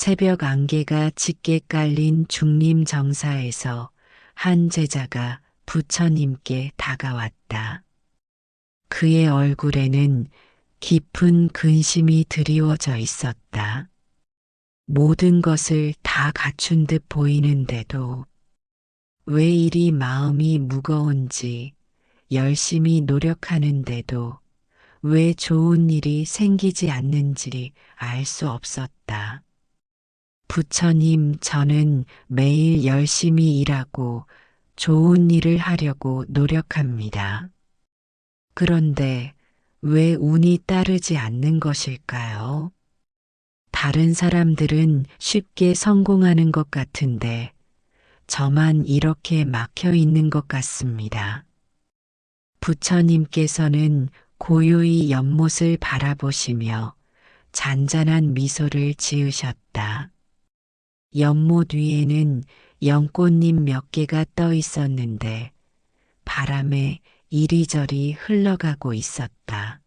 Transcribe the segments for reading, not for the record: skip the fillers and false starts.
새벽 안개가 짙게 깔린 중림 정사에서 한 제자가 부처님께 다가왔다. 그의 얼굴에는 깊은 근심이 드리워져 있었다. 모든 것을 다 갖춘 듯 보이는데도 왜 이리 마음이 무거운지, 열심히 노력하는데도 왜 좋은 일이 생기지 않는지 알 수 없었다. 부처님, 저는 매일 열심히 일하고 좋은 일을 하려고 노력합니다. 그런데 왜 운이 따르지 않는 것일까요? 다른 사람들은 쉽게 성공하는 것 같은데 저만 이렇게 막혀 있는 것 같습니다. 부처님께서는 고요히 연못을 바라보시며 잔잔한 미소를 지으셨다. 연못 위에는 연꽃잎 몇 개가 떠 있었는데 바람에 이리저리 흘러가고 있었다.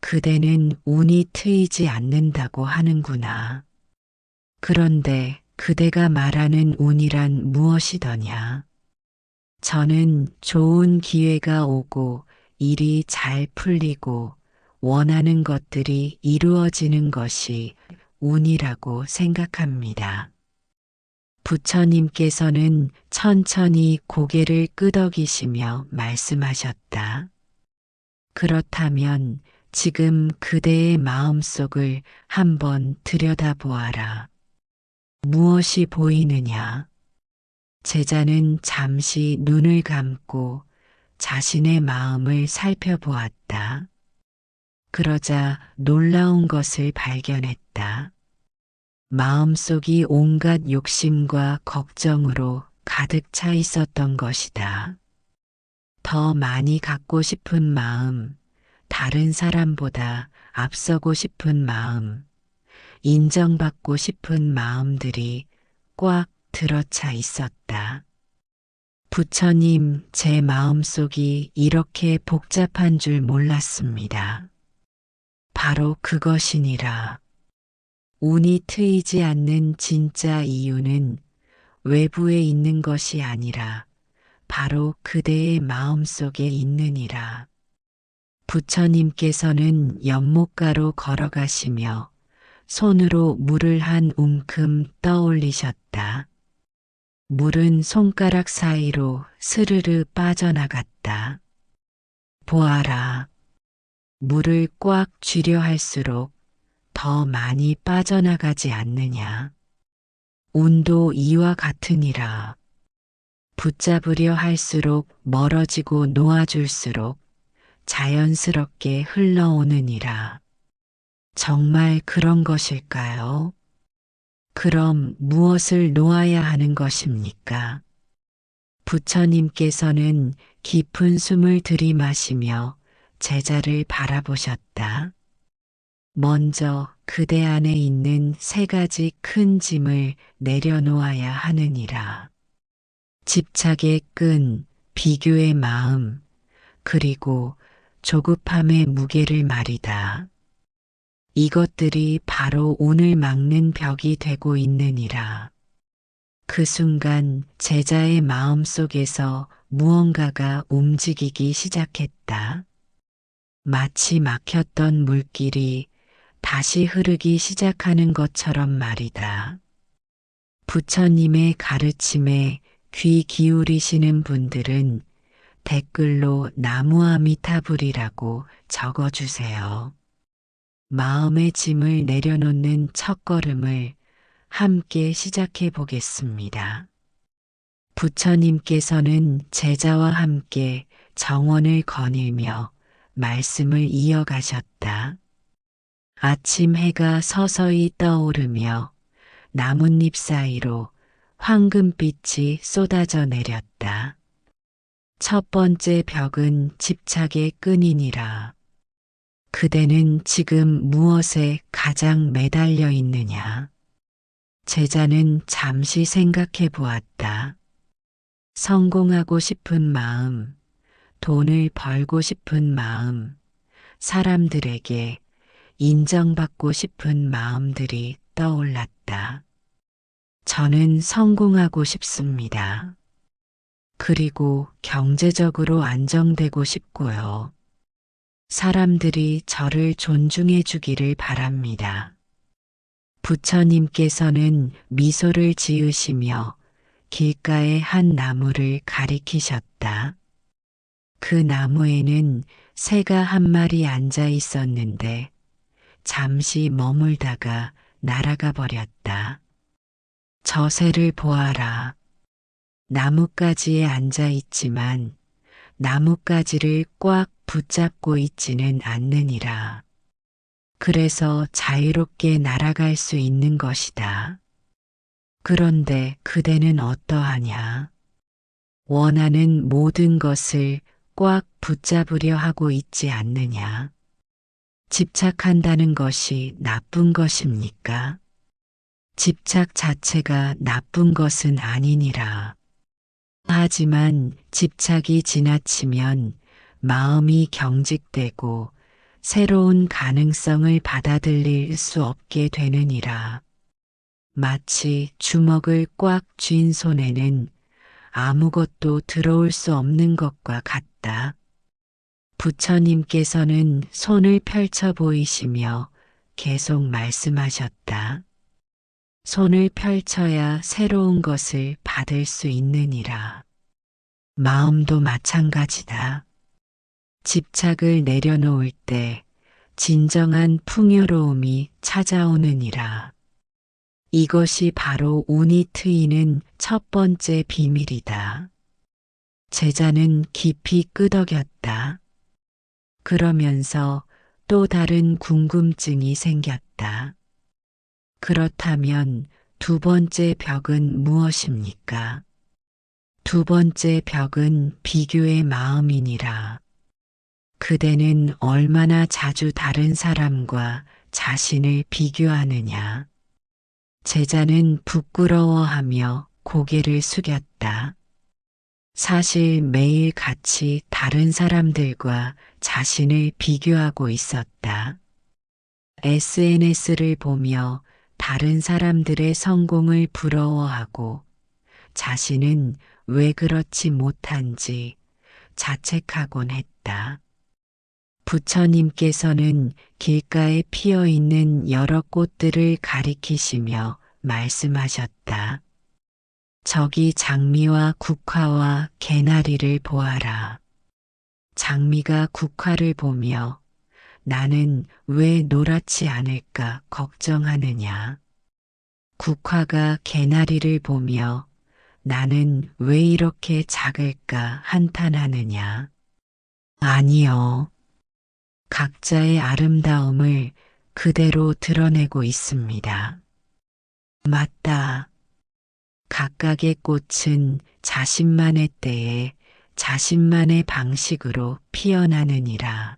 그대는 운이 트이지 않는다고 하는구나. 그런데 그대가 말하는 운이란 무엇이더냐? 저는 좋은 기회가 오고 일이 잘 풀리고 원하는 것들이 이루어지는 것이 운이라고 생각합니다. 부처님께서는 천천히 고개를 끄덕이시며 말씀하셨다. 그렇다면 지금 그대의 마음속을 한번 들여다보아라. 무엇이 보이느냐? 제자는 잠시 눈을 감고 자신의 마음을 살펴보았다. 그러자 놀라운 것을 발견했다. 마음속이 온갖 욕심과 걱정으로 가득 차 있었던 것이다. 더 많이 갖고 싶은 마음, 다른 사람보다 앞서고 싶은 마음, 인정받고 싶은 마음들이 꽉 들어차 있었다. 부처님, 제 마음속이 이렇게 복잡한 줄 몰랐습니다. 바로 그것이니라. 운이 트이지 않는 진짜 이유는 외부에 있는 것이 아니라 바로 그대의 마음속에 있느니라. 부처님께서는 연못가로 걸어가시며 손으로 물을 한 움큼 떠올리셨다. 물은 손가락 사이로 스르르 빠져나갔다. 보아라. 물을 꽉 쥐려 할수록 더 많이 빠져나가지 않느냐. 운도 이와 같으니라. 붙잡으려 할수록 멀어지고 놓아줄수록 자연스럽게 흘러오느니라. 정말 그런 것일까요? 그럼 무엇을 놓아야 하는 것입니까? 부처님께서는 깊은 숨을 들이마시며 제자를 바라보셨다. 먼저 그대 안에 있는 세 가지 큰 짐을 내려놓아야 하느니라. 집착의 끈, 비교의 마음, 그리고 조급함의 무게를 말이다. 이것들이 바로 운을 막는 벽이 되고 있느니라. 그 순간 제자의 마음 속에서 무언가가 움직이기 시작했다. 마치 막혔던 물길이 다시 흐르기 시작하는 것처럼 말이다. 부처님의 가르침에 귀 기울이시는 분들은 댓글로 나무아미타불이라고 적어주세요. 마음의 짐을 내려놓는 첫걸음을 함께 시작해 보겠습니다. 부처님께서는 제자와 함께 정원을 거닐며 말씀을 이어가셨다. 아침 해가 서서히 떠오르며 나뭇잎 사이로 황금빛이 쏟아져 내렸다. 첫 번째 벽은 집착의 끈이니라. 그대는 지금 무엇에 가장 매달려 있느냐? 제자는 잠시 생각해 보았다. 성공하고 싶은 마음, 돈을 벌고 싶은 마음, 사람들에게 인정받고 싶은 마음들이 떠올랐다. 말하셨다. 저는 성공하고 싶습니다. 그리고 경제적으로 안정되고 싶고요. 사람들이 저를 존중해 주기를 바랍니다. 부처님께서는 미소를 지으시며 길가의 한 나무를 가리키셨다. 그 나무에는 새가 한 마리 앉아 있었는데 잠시 머물다가 날아가 버렸다. 저 새를 보아라. 나뭇가지에 앉아 있지만 나뭇가지를 꽉 붙잡고 있지는 않느니라. 그래서 자유롭게 날아갈 수 있는 것이다. 그런데 그대는 어떠하냐? 원하는 모든 것을 꽉 붙잡으려 하고 있지 않느냐? 집착한다는 것이 나쁜 것입니까? 집착 자체가 나쁜 것은 아니니라. 하지만 집착이 지나치면 마음이 경직되고 새로운 가능성을 받아들일 수 없게 되느니라. 마치 주먹을 꽉 쥔 손에는 아무것도 들어올 수 없는 것과 같다. 부처님께서는 손을 펼쳐 보이시며 계속 말씀하셨다. 손을 펼쳐야 새로운 것을 받을 수 있느니라. 마음도 마찬가지다. 집착을 내려놓을 때 진정한 풍요로움이 찾아오느니라. 이것이 바로 운이 트이는 첫 번째 비밀이다. 제자는 깊이 끄덕였다. 그러면서 또 다른 궁금증이 생겼다. 그렇다면 두 번째 벽은 무엇입니까? 두 번째 벽은 비교의 마음이니라. 그대는 얼마나 자주 다른 사람과 자신을 비교하느냐? 제자는 부끄러워하며 고개를 숙였다. 사실 매일 같이 다른 사람들과 자신을 비교하고 있었다. SNS를 보며 다른 사람들의 성공을 부러워하고 자신은 왜 그렇지 못한지 자책하곤 했다. 부처님께서는 길가에 피어 있는 여러 꽃들을 가리키시며 말씀하셨다. 저기 장미와 국화와 개나리를 보아라. 장미가 국화를 보며 나는 왜 노랗지 않을까 걱정하느냐. 국화가 개나리를 보며 나는 왜 이렇게 작을까 한탄하느냐. 아니요. 각자의 아름다움을 그대로 드러내고 있습니다. 맞다. 각각의 꽃은 자신만의 때에 자신만의 방식으로 피어나느니라.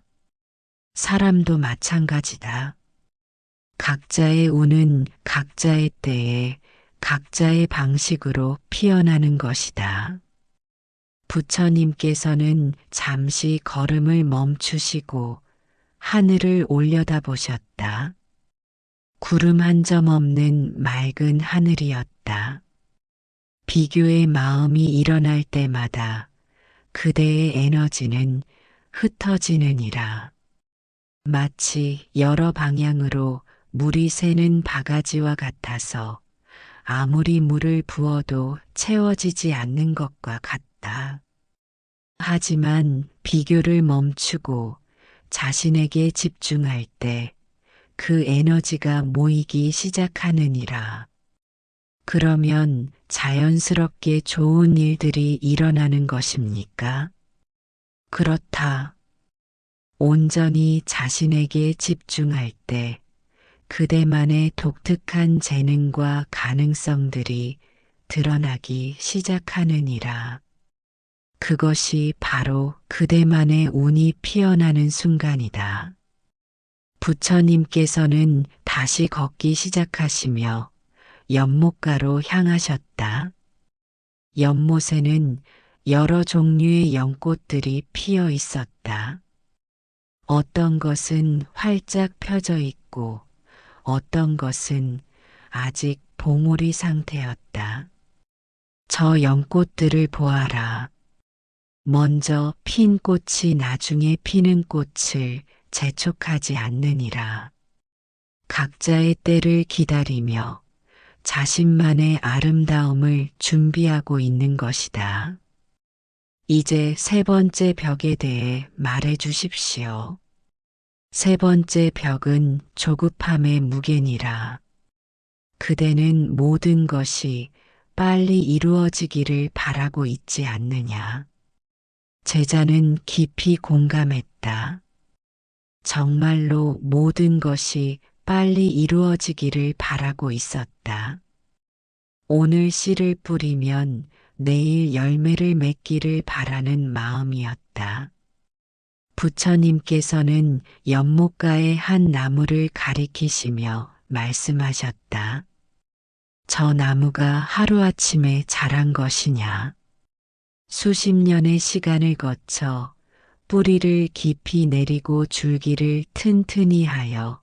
사람도 마찬가지다. 각자의 운은 각자의 때에 각자의 방식으로 피어나는 것이다. 부처님께서는 잠시 걸음을 멈추시고 하늘을 올려다보셨다. 구름 한 점 없는 맑은 하늘이었다. 비교의 마음이 일어날 때마다 그대의 에너지는 흩어지느니라. 마치 여러 방향으로 물이 새는 바가지와 같아서 아무리 물을 부어도 채워지지 않는 것과 같다. 하지만 비교를 멈추고 자신에게 집중할 때 그 에너지가 모이기 시작하느니라. 그러면 자연스럽게 좋은 일들이 일어나는 것입니까? 그렇다. 온전히 자신에게 집중할 때 그대만의 독특한 재능과 가능성들이 드러나기 시작하느니라. 그것이 바로 그대만의 운이 피어나는 순간이다. 부처님께서는 다시 걷기 시작하시며 연못가로 향하셨다. 연못에는 여러 종류의 연꽃들이 피어 있었다. 어떤 것은 활짝 펴져 있고 어떤 것은 아직 봉우리 상태였다. 저 연꽃들을 보아라. 먼저 핀 꽃이 나중에 피는 꽃을 재촉하지 않느니라. 각자의 때를 기다리며 자신만의 아름다움을 준비하고 있는 것이다. 이제 세 번째 벽에 대해 말해 주십시오. 세 번째 벽은 조급함의 무게니라. 그대는 모든 것이 빨리 이루어지기를 바라고 있지 않느냐. 제자는 깊이 공감했다. 정말로 모든 것이 빨리 이루어지기를 바라고 있었다. 오늘 씨를 뿌리면 내일 열매를 맺기를 바라는 마음이었다. 부처님께서는 연못가의 한 나무를 가리키시며 말씀하셨다. 저 나무가 하루아침에 자란 것이냐. 수십 년의 시간을 거쳐 뿌리를 깊이 내리고 줄기를 튼튼히 하여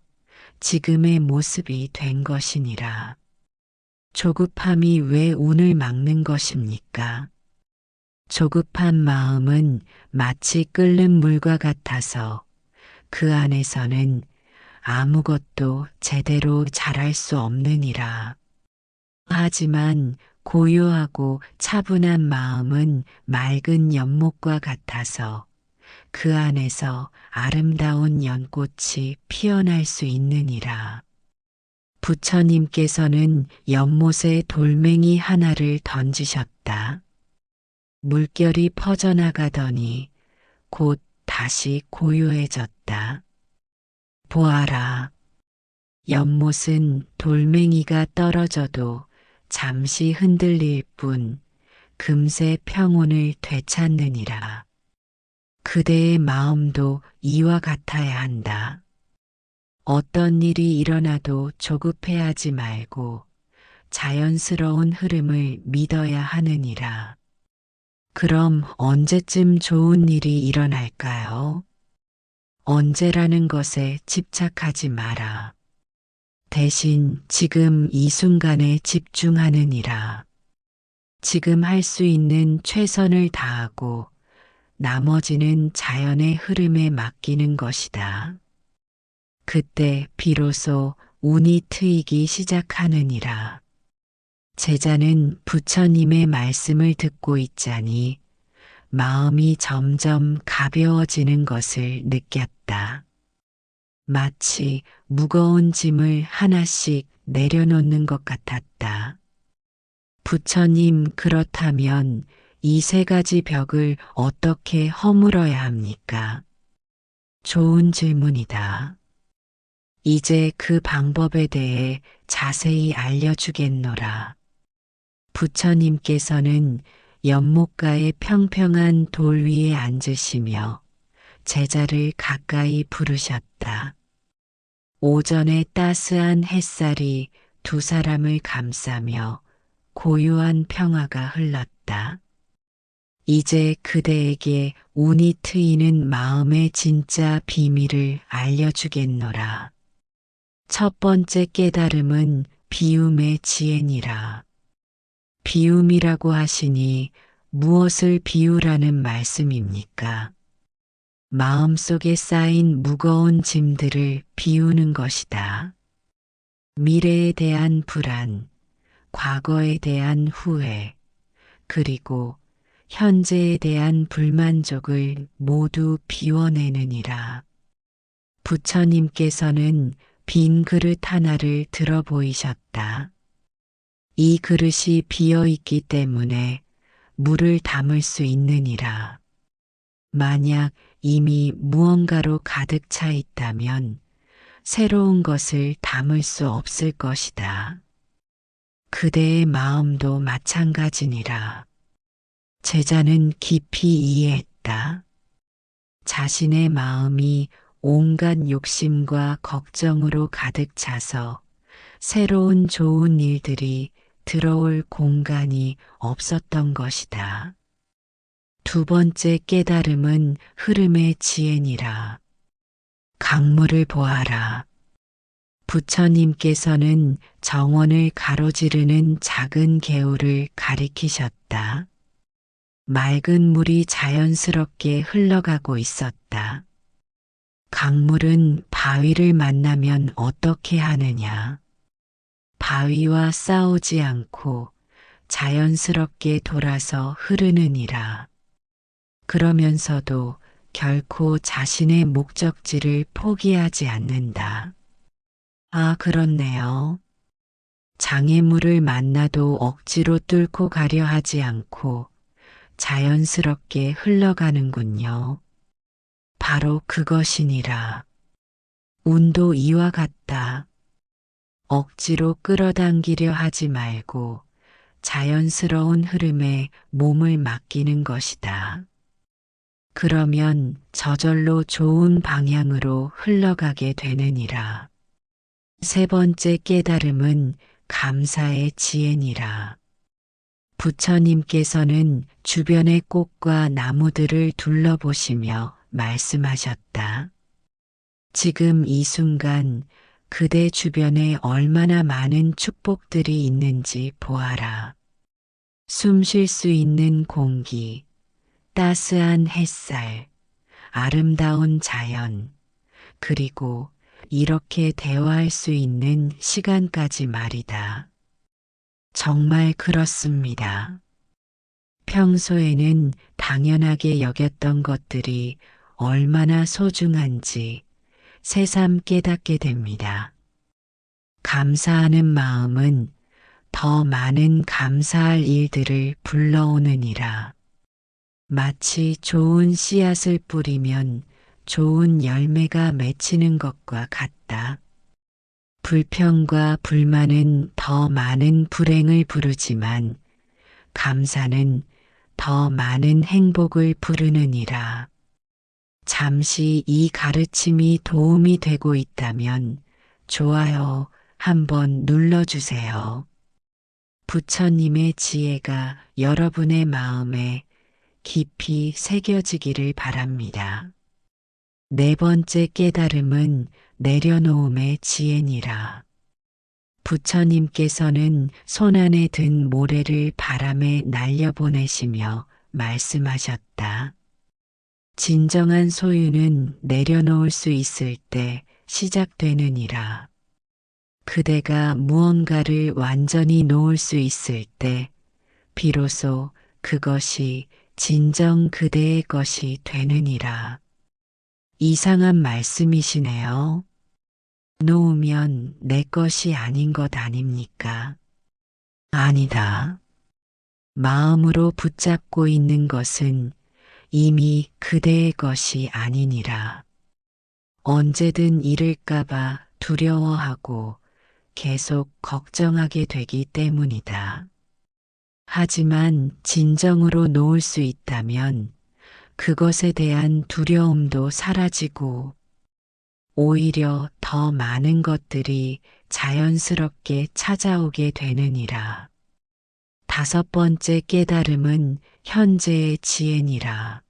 지금의 모습이 된 것이니라. 조급함이 왜 운을 막는 것입니까? 조급한 마음은 마치 끓는 물과 같아서 그 안에서는 아무것도 제대로 자랄 수 없느니라. 하지만 고요하고 차분한 마음은 맑은 연못과 같아서 그 안에서 아름다운 연꽃이 피어날 수 있느니라. 부처님께서는 연못에 돌멩이 하나를 던지셨다. 물결이 퍼져나가더니 곧 다시 고요해졌다. 보아라. 연못은 돌멩이가 떨어져도 잠시 흔들릴 뿐 금세 평온을 되찾느니라. 그대의 마음도 이와 같아야 한다. 어떤 일이 일어나도 조급해하지 말고 자연스러운 흐름을 믿어야 하느니라. 그럼 언제쯤 좋은 일이 일어날까요? 언제라는 것에 집착하지 마라. 대신 지금 이 순간에 집중하느니라. 지금 할 수 있는 최선을 다하고 나머지는 자연의 흐름에 맡기는 것이다. 그때 비로소 운이 트이기 시작하느니라. 제자는 부처님의 말씀을 듣고 있자니 마음이 점점 가벼워지는 것을 느꼈다. 마치 무거운 짐을 하나씩 내려놓는 것 같았다. 부처님, 그렇다면 이 세 가지 벽을 어떻게 허물어야 합니까? 좋은 질문이다. 이제 그 방법에 대해 자세히 알려주겠노라. 부처님께서는 연못가의 평평한 돌 위에 앉으시며 제자를 가까이 부르셨다. 오전의 따스한 햇살이 두 사람을 감싸며 고요한 평화가 흘렀다. 이제 그대에게 운이 트이는 마음의 진짜 비밀을 알려주겠노라. 첫 번째 깨달음은 비움의 지혜니라. 비움이라고 하시니 무엇을 비우라는 말씀입니까? 마음속에 쌓인 무거운 짐들을 비우는 것이다. 미래에 대한 불안, 과거에 대한 후회, 그리고 현재에 대한 불만족을 모두 비워내느니라. 부처님께서는 빈 그릇 하나를 들어 보이셨다. 이 그릇이 비어 있기 때문에 물을 담을 수 있느니라. 만약 이미 무언가로 가득 차 있다면 새로운 것을 담을 수 없을 것이다. 그대의 마음도 마찬가지니라. 제자는 깊이 이해했다. 자신의 마음이 온갖 욕심과 걱정으로 가득 차서 새로운 좋은 일들이 들어올 공간이 없었던 것이다. 두 번째 깨달음은 흐름의 지혜니라. 강물을 보아라. 부처님께서는 정원을 가로지르는 작은 개울을 가리키셨다. 맑은 물이 자연스럽게 흘러가고 있었다. 강물은 바위를 만나면 어떻게 하느냐? 바위와 싸우지 않고 자연스럽게 돌아서 흐르느니라. 그러면서도 결코 자신의 목적지를 포기하지 않는다. 아, 그렇네요. 장애물을 만나도 억지로 뚫고 가려 하지 않고 자연스럽게 흘러가는군요. 바로 그것이니라. 운도 이와 같다. 억지로 끌어당기려 하지 말고 자연스러운 흐름에 몸을 맡기는 것이다. 그러면 저절로 좋은 방향으로 흘러가게 되느니라. 세 번째 깨달음은 감사의 지혜니라. 부처님께서는 주변의 꽃과 나무들을 둘러보시며 말씀하셨다. 지금 이 순간 그대 주변에 얼마나 많은 축복들이 있는지 보아라. 숨 쉴 수 있는 공기, 따스한 햇살, 아름다운 자연, 그리고 이렇게 대화할 수 있는 시간까지 말이다. 정말 그렇습니다. 평소에는 당연하게 여겼던 것들이 얼마나 소중한지 새삼 깨닫게 됩니다. 감사하는 마음은 더 많은 감사할 일들을 불러오느니라. 마치 좋은 씨앗을 뿌리면 좋은 열매가 맺히는 것과 같다. 불평과 불만은 더 많은 불행을 부르지만 감사는 더 많은 행복을 부르느니라. 잠시 이 가르침이 도움이 되고 있다면 좋아요 한번 눌러주세요. 부처님의 지혜가 여러분의 마음에 깊이 새겨지기를 바랍니다. 네 번째 깨달음은 내려놓음의 지혜니라. 부처님께서는 손안에 든 모래를 바람에 날려보내시며 말씀하셨다. 진정한 소유는 내려놓을 수 있을 때 시작되느니라. 그대가 무언가를 완전히 놓을 수 있을 때 비로소 그것이 진정 그대의 것이 되느니라. 이상한 말씀이시네요. 놓으면 내 것이 아닌 것 아닙니까? 아니다. 마음으로 붙잡고 있는 것은 이미 그대의 것이 아니니라. 언제든 잃을까봐 두려워하고 계속 걱정하게 되기 때문이다. 하지만 진정으로 놓을 수 있다면 그것에 대한 두려움도 사라지고 오히려 더 많은 것들이 자연스럽게 찾아오게 되느니라. 다섯 번째 깨달음은 현재의 지혜니라.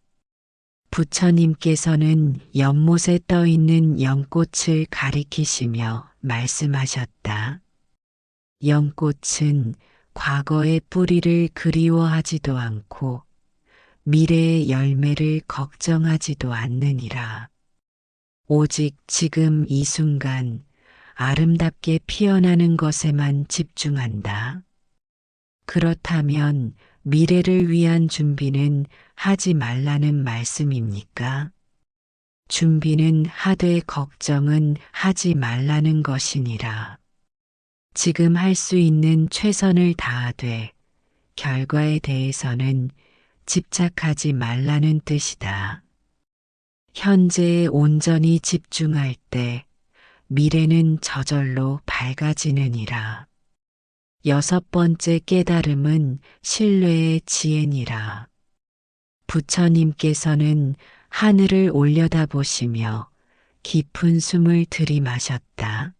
부처님께서는 연못에 떠 있는 연꽃을 가리키시며 말씀하셨다. 연꽃은 과거의 뿌리를 그리워하지도 않고 미래의 열매를 걱정하지도 않느니라. 오직 지금 이 순간 아름답게 피어나는 것에만 집중한다. 그렇다면 미래를 위한 준비는 하지 말라는 말씀입니까? 준비는 하되 걱정은 하지 말라는 것이니라. 지금 할 수 있는 최선을 다하되 결과에 대해서는 집착하지 말라는 뜻이다. 현재에 온전히 집중할 때 미래는 저절로 밝아지느니라. 여섯 번째 깨달음은 신뢰의 지혜니라. 부처님께서는 하늘을 올려다보시며 깊은 숨을 들이마셨다.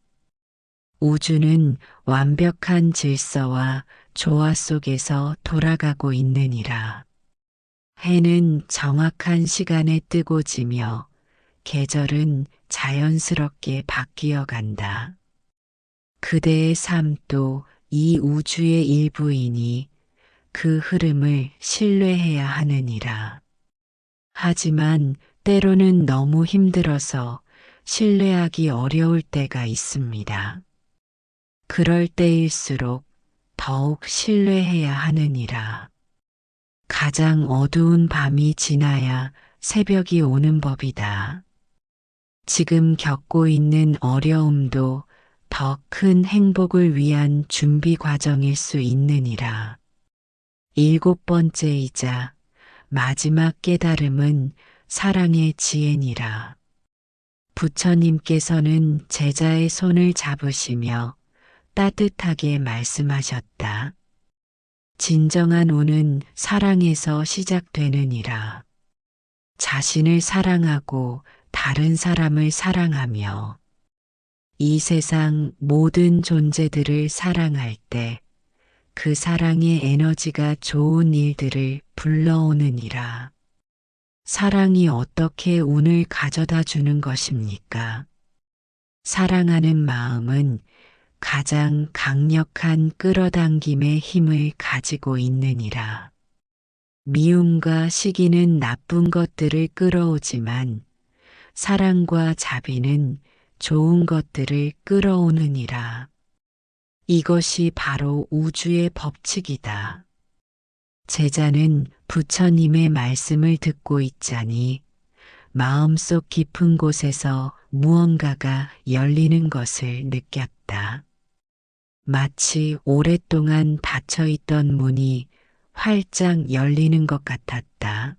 우주는 완벽한 질서와 조화 속에서 돌아가고 있느니라. 해는 정확한 시간에 뜨고 지며 계절은 자연스럽게 바뀌어 간다. 그대의 삶도 이 우주의 일부이니 그 흐름을 신뢰해야 하느니라. 하지만 때로는 너무 힘들어서 신뢰하기 어려울 때가 있습니다. 그럴 때일수록 더욱 신뢰해야 하느니라. 가장 어두운 밤이 지나야 새벽이 오는 법이다. 지금 겪고 있는 어려움도 더 큰 행복을 위한 준비 과정일 수 있느니라. 7번째이자 마지막 깨달음은 사랑의 지혜니라. 부처님께서는 제자의 손을 잡으시며 따뜻하게 말씀하셨다. 진정한 운은 사랑에서 시작되느니라. 자신을 사랑하고 다른 사람을 사랑하며 이 세상 모든 존재들을 사랑할 때 그 사랑의 에너지가 좋은 일들을 불러오느니라. 사랑이 어떻게 운을 가져다 주는 것입니까? 사랑하는 마음은 가장 강력한 끌어당김의 힘을 가지고 있느니라. 미움과 시기는 나쁜 것들을 끌어오지만 사랑과 자비는 좋은 것들을 끌어오느니라. 이것이 바로 우주의 법칙이다. 제자는 부처님의 말씀을 듣고 있자니 마음속 깊은 곳에서 무언가가 열리는 것을 느꼈다. 마치 오랫동안 닫혀있던 문이 활짝 열리는 것 같았다.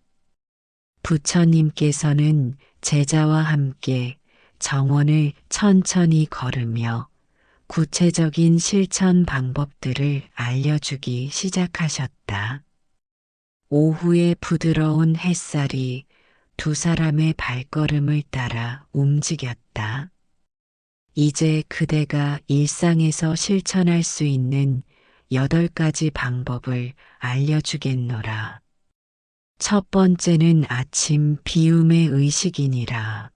부처님께서는 제자와 함께 정원을 천천히 걸으며 구체적인 실천 방법들을 알려주기 시작하셨다. 오후의 부드러운 햇살이 두 사람의 발걸음을 따라 움직였다. 이제 그대가 일상에서 실천할 수 있는 8가지 방법을 알려주겠노라. 첫 번째는 아침 비움의 의식이니라.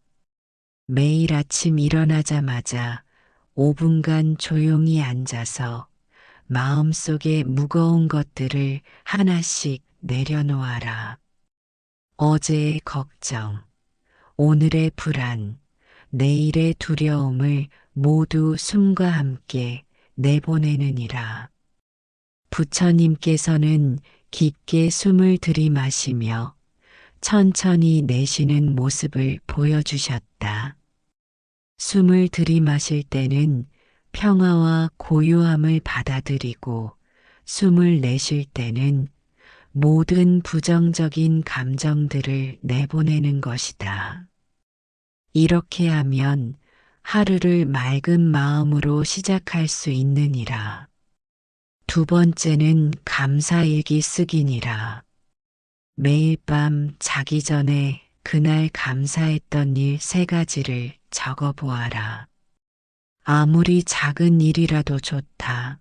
매일 아침 일어나자마자 5분간 조용히 앉아서 마음속에 무거운 것들을 하나씩 내려놓아라. 어제의 걱정, 오늘의 불안, 내일의 두려움을 모두 숨과 함께 내보내느니라. 부처님께서는 깊게 숨을 들이마시며 천천히 내쉬는 모습을 보여주셨다. 숨을 들이마실 때는 평화와 고요함을 받아들이고 숨을 내쉴 때는 모든 부정적인 감정들을 내보내는 것이다. 이렇게 하면 하루를 맑은 마음으로 시작할 수 있느니라. 두 번째는 감사일기 쓰기니라. 매일 밤 자기 전에 그날 감사했던 일 3가지를 적어보아라. 아무리 작은 일이라도 좋다.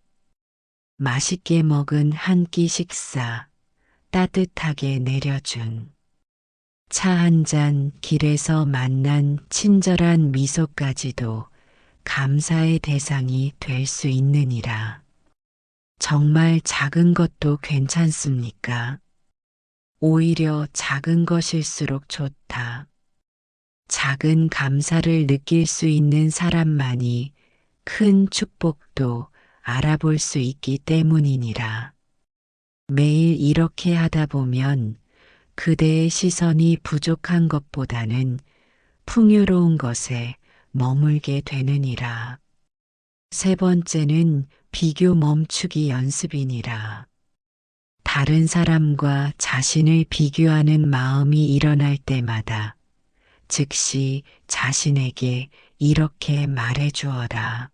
맛있게 먹은 한 끼 식사, 따뜻하게 내려준 차 한 잔, 길에서 만난 친절한 미소까지도 감사의 대상이 될 수 있느니라. 정말 작은 것도 괜찮습니까? 오히려 작은 것일수록 좋다. 작은 감사를 느낄 수 있는 사람만이 큰 축복도 알아볼 수 있기 때문이니라. 매일 이렇게 하다 보면 그대의 시선이 부족한 것보다는 풍요로운 것에 머물게 되느니라. 세 번째는 비교 멈추기 연습이니라. 다른 사람과 자신을 비교하는 마음이 일어날 때마다 즉시 자신에게 이렇게 말해 주어라.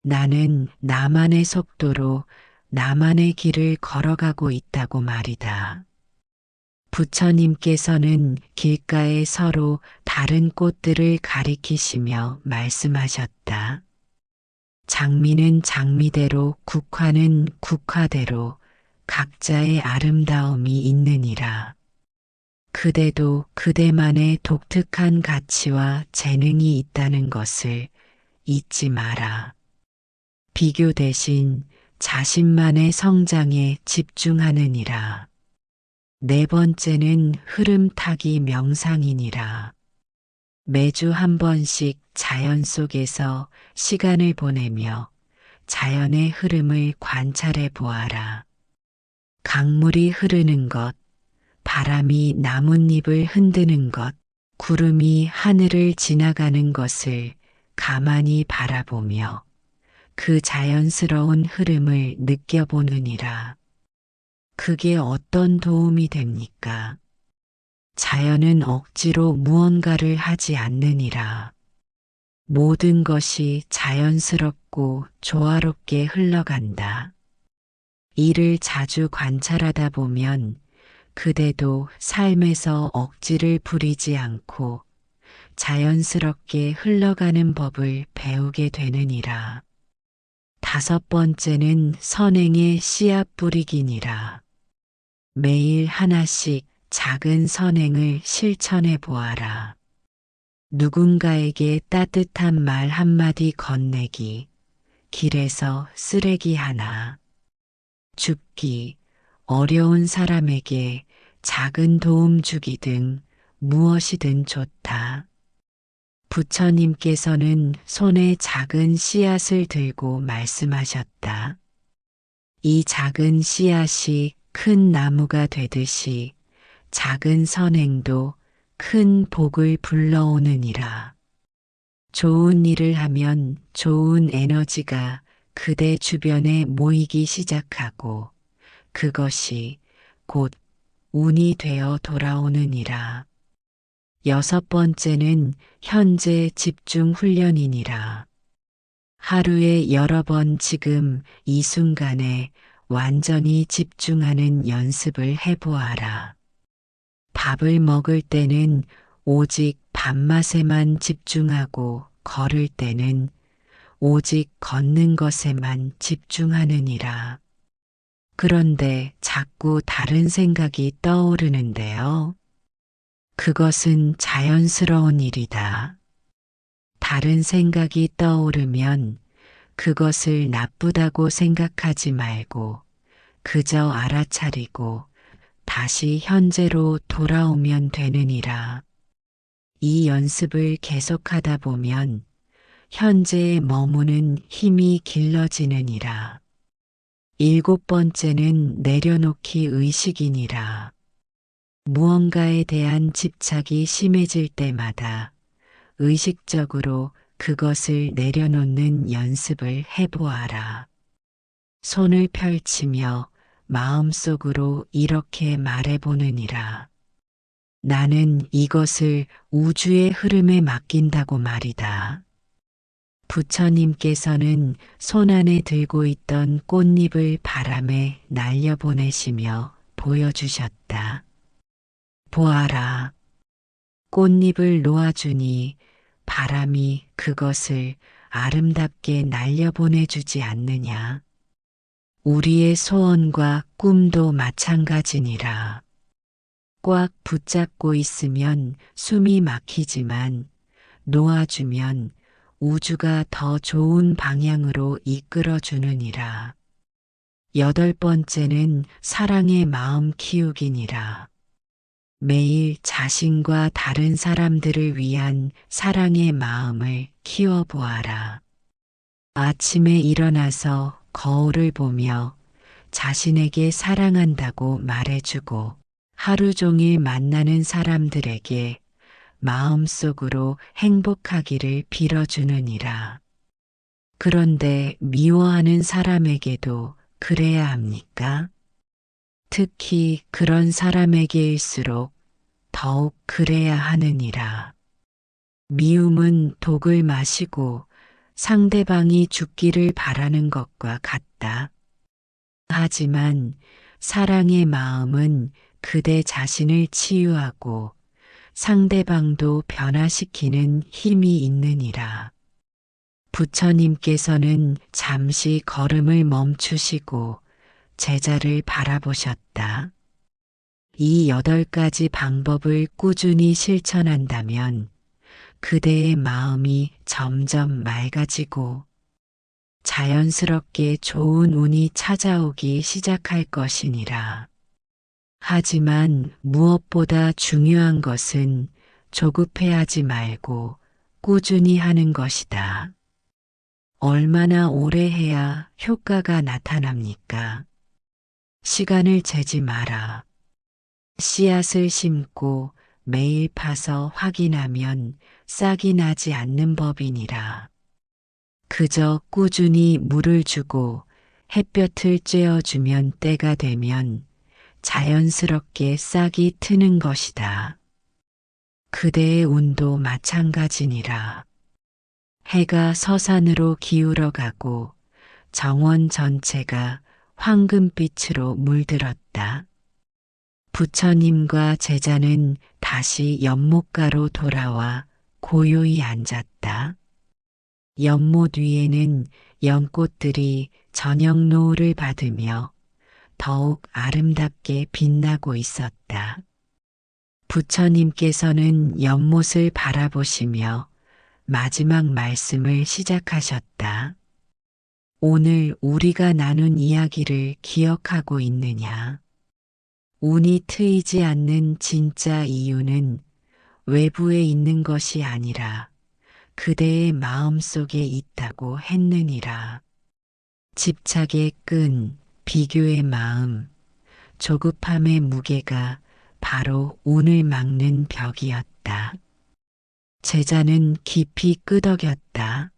나는 나만의 속도로 나만의 길을 걸어가고 있다고 말이다. 부처님께서는 길가에 서로 다른 꽃들을 가리키시며 말씀하셨다. 장미는 장미대로, 국화는 국화대로 각자의 아름다움이 있느니라. 그대도 그대만의 독특한 가치와 재능이 있다는 것을 잊지 마라. 비교 대신 자신만의 성장에 집중하느니라. 네 번째는 흐름 타기 명상이니라. 매주 한 번씩 자연 속에서 시간을 보내며 자연의 흐름을 관찰해 보아라. 강물이 흐르는 것, 바람이 나뭇잎을 흔드는 것, 구름이 하늘을 지나가는 것을 가만히 바라보며 그 자연스러운 흐름을 느껴보느니라. 그게 어떤 도움이 됩니까? 자연은 억지로 무언가를 하지 않느니라. 모든 것이 자연스럽고 조화롭게 흘러간다. 이를 자주 관찰하다 보면 그대도 삶에서 억지를 부리지 않고 자연스럽게 흘러가는 법을 배우게 되느니라. 다섯 번째는 선행의 씨앗 뿌리기니라. 매일 하나씩 작은 선행을 실천해 보아라. 누군가에게 따뜻한 말 한마디 건네기, 길에서 쓰레기 하나 줍기, 어려운 사람에게 작은 도움 주기 등 무엇이든 좋다. 부처님께서는 손에 작은 씨앗을 들고 말씀하셨다. 이 작은 씨앗이 큰 나무가 되듯이 작은 선행도 큰 복을 불러오느니라. 좋은 일을 하면 좋은 에너지가 그대 주변에 모이기 시작하고 그것이 곧 운이 되어 돌아오느니라. 여섯 번째는 현재 집중 훈련이니라. 하루에 여러 번 지금 이 순간에 완전히 집중하는 연습을 해보아라. 밥을 먹을 때는 오직 밥맛에만 집중하고 걸을 때는 오직 걷는 것에만 집중하느니라. 그런데 자꾸 다른 생각이 떠오르는데요. 그것은 자연스러운 일이다. 다른 생각이 떠오르면 그것을 나쁘다고 생각하지 말고 그저 알아차리고 다시 현재로 돌아오면 되느니라. 이 연습을 계속하다 보면 현재에 머무는 힘이 길러지느니라. 일곱 번째는 내려놓기 의식이니라. 무언가에 대한 집착이 심해질 때마다 의식적으로 그것을 내려놓는 연습을 해보아라. 손을 펼치며 마음속으로 이렇게 말해보느니라. 나는 이것을 우주의 흐름에 맡긴다고 말이다. 부처님께서는 손 안에 들고 있던 꽃잎을 바람에 날려보내시며 보여주셨다. 보아라. 꽃잎을 놓아주니 바람이 그것을 아름답게 날려보내주지 않느냐. 우리의 소원과 꿈도 마찬가지니라. 꽉 붙잡고 있으면 숨이 막히지만 놓아주면 우주가 더 좋은 방향으로 이끌어 주느니라. 여덟 번째는 사랑의 마음 키우기니라. 매일 자신과 다른 사람들을 위한 사랑의 마음을 키워보아라. 아침에 일어나서 거울을 보며 자신에게 사랑한다고 말해주고 하루 종일 만나는 사람들에게 마음속으로 행복하기를 빌어주느니라. 그런데 미워하는 사람에게도 그래야 합니까? 특히 그런 사람에게일수록 더욱 그래야 하느니라. 미움은 독을 마시고 상대방이 죽기를 바라는 것과 같다. 하지만 사랑의 마음은 그대 자신을 치유하고 상대방도 변화시키는 힘이 있느니라. 부처님께서는 잠시 걸음을 멈추시고 제자를 바라보셨다. 이 8가지 방법을 꾸준히 실천한다면 그대의 마음이 점점 맑아지고 자연스럽게 좋은 운이 찾아오기 시작할 것이니라. 하지만 무엇보다 중요한 것은 조급해하지 말고 꾸준히 하는 것이다. 얼마나 오래 해야 효과가 나타납니까? 시간을 재지 마라. 씨앗을 심고 매일 파서 확인하면 싹이 나지 않는 법이니라. 그저 꾸준히 물을 주고 햇볕을 쬐어주면 때가 되면 자연스럽게 싹이 트는 것이다. 그대의 운도 마찬가지니라. 해가 서산으로 기울어 가고 정원 전체가 황금빛으로 물들었다. 부처님과 제자는 다시 연못가로 돌아와 고요히 앉았다. 연못 위에는 연꽃들이 저녁 노을을 받으며 더욱 아름답게 빛나고 있었다. 부처님께서는 연못을 바라보시며 마지막 말씀을 시작하셨다. 오늘 우리가 나눈 이야기를 기억하고 있느냐? 운이 트이지 않는 진짜 이유는 외부에 있는 것이 아니라 그대의 마음 속에 있다고 했느니라. 집착의 끈, 비교의 마음, 조급함의 무게가 바로 운을 막는 벽이었다. 제자는 깊이 끄덕였다.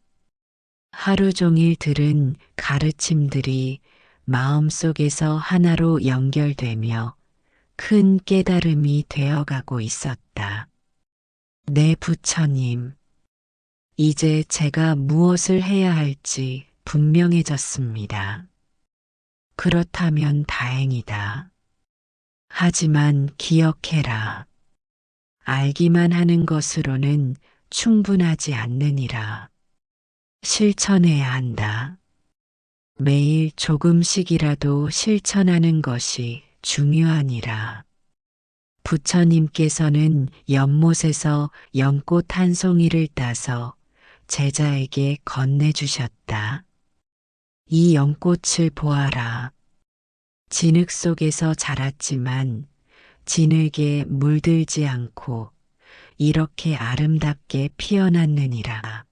하루 종일 들은 가르침들이 마음속에서 하나로 연결되며 큰 깨달음이 되어가고 있었다. 네, 부처님. 이제 제가 무엇을 해야 할지 분명해졌습니다. 그렇다면 다행이다. 하지만 기억해라. 알기만 하는 것으로는 충분하지 않느니라. 실천해야 한다. 매일 조금씩이라도 실천하는 것이 중요하니라. 부처님께서는 연못에서 연꽃 한 송이를 따서 제자에게 건네주셨다. 이 연꽃을 보아라. 진흙 속에서 자랐지만 진흙에 물들지 않고 이렇게 아름답게 피어났느니라.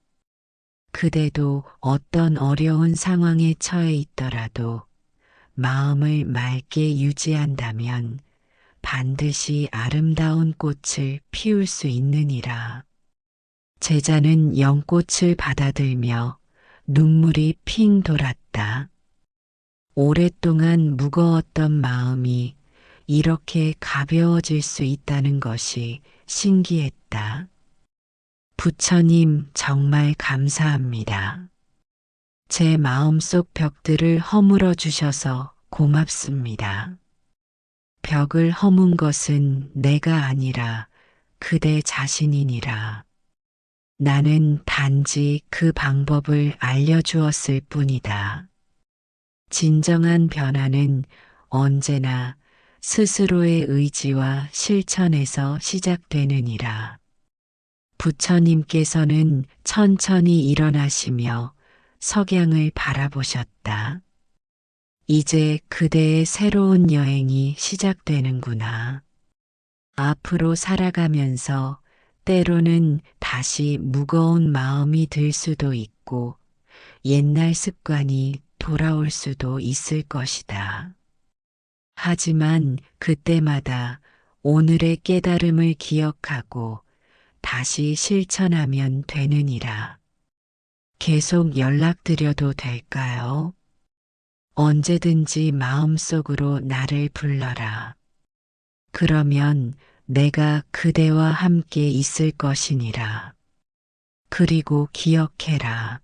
그대도 어떤 어려운 상황에 처해 있더라도 마음을 맑게 유지한다면 반드시 아름다운 꽃을 피울 수 있느니라. 제자는 연꽃을 받아들며 눈물이 핑 돌았다. 오랫동안 무거웠던 마음이 이렇게 가벼워질 수 있다는 것이 신기했다. 부처님 정말 감사합니다. 제 마음속 벽들을 허물어 주셔서 고맙습니다. 벽을 허문 것은 내가 아니라 그대 자신이니라. 나는 단지 그 방법을 알려주었을 뿐이다. 진정한 변화는 언제나 스스로의 의지와 실천에서 시작되느니라. 부처님께서는 천천히 일어나시며 석양을 바라보셨다. 이제 그대의 새로운 여행이 시작되는구나. 앞으로 살아가면서 때로는 다시 무거운 마음이 들 수도 있고 옛날 습관이 돌아올 수도 있을 것이다. 하지만 그때마다 오늘의 깨달음을 기억하고 다시 실천하면 되느니라. 계속 연락드려도 될까요? 언제든지 마음속으로 나를 불러라. 그러면 내가 그대와 함께 있을 것이니라. 그리고 기억해라.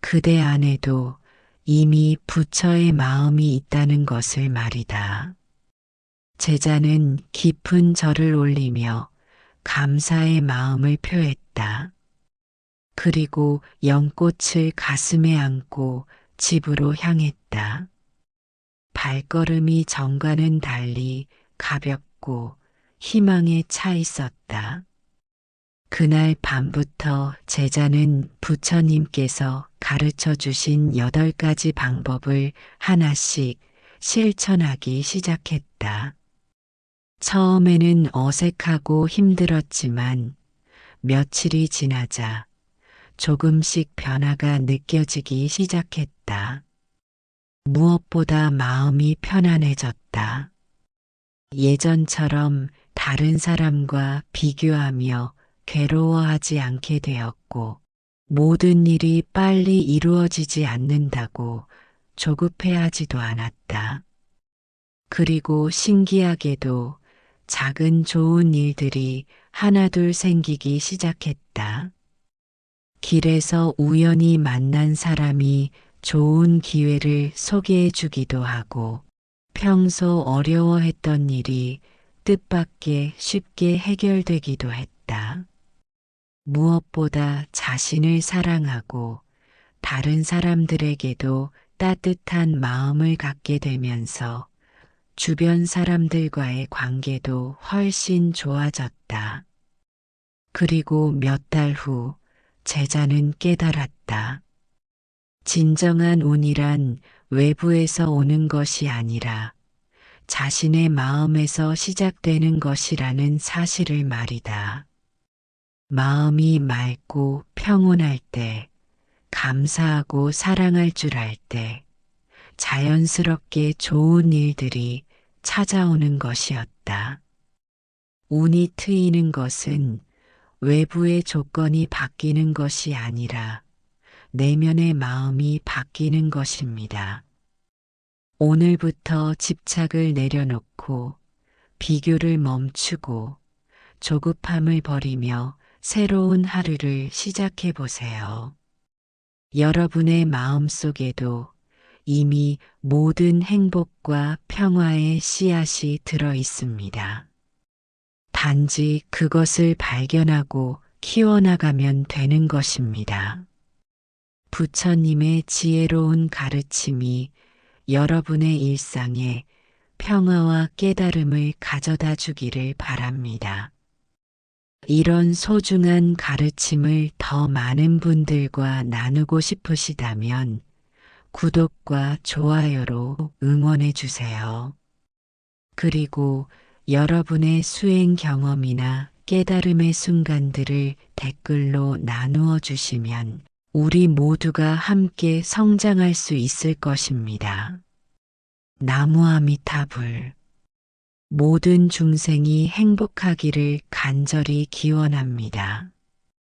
그대 안에도 이미 부처의 마음이 있다는 것을 말이다. 제자는 깊은 절을 올리며 감사의 마음을 표했다. 그리고 연꽃을 가슴에 안고 집으로 향했다. 발걸음이 전과는 달리 가볍고 희망에 차 있었다. 그날 밤부터 제자는 부처님께서 가르쳐 주신 8가지 방법을 하나씩 실천하기 시작했다. 처음에는 어색하고 힘들었지만 며칠이 지나자 조금씩 변화가 느껴지기 시작했다. 무엇보다 마음이 편안해졌다. 예전처럼 다른 사람과 비교하며 괴로워하지 않게 되었고, 모든 일이 빨리 이루어지지 않는다고 조급해하지도 않았다. 그리고 신기하게도 작은 좋은 일들이 하나둘 생기기 시작했다. 길에서 우연히 만난 사람이 좋은 기회를 소개해 주기도 하고, 평소 어려워했던 일이 뜻밖의 쉽게 해결되기도 했다. 무엇보다 자신을 사랑하고 다른 사람들에게도 따뜻한 마음을 갖게 되면서 주변 사람들과의 관계도 훨씬 좋아졌다. 그리고 몇 달 후 제자는 깨달았다. 진정한 운이란 외부에서 오는 것이 아니라 자신의 마음에서 시작되는 것이라는 사실을 말이다. 마음이 맑고 평온할 때, 감사하고 사랑할 줄 알 때, 자연스럽게 좋은 일들이 찾아오는 것이었다. 운이 트이는 것은 외부의 조건이 바뀌는 것이 아니라 내면의 마음이 바뀌는 것입니다. 오늘부터 집착을 내려놓고 비교를 멈추고 조급함을 버리며 새로운 하루를 시작해 보세요. 여러분의 마음 속에도 이미 모든 행복과 평화의 씨앗이 들어 있습니다. 단지 그것을 발견하고 키워나가면 되는 것입니다. 부처님의 지혜로운 가르침이 여러분의 일상에 평화와 깨달음을 가져다 주기를 바랍니다. 이런 소중한 가르침을 더 많은 분들과 나누고 싶으시다면 구독과 좋아요로 응원해 주세요. 그리고 여러분의 수행 경험이나 깨달음의 순간들을 댓글로 나누어 주시면 우리 모두가 함께 성장할 수 있을 것입니다. 나무아미타불. 모든 중생이 행복하기를 간절히 기원합니다.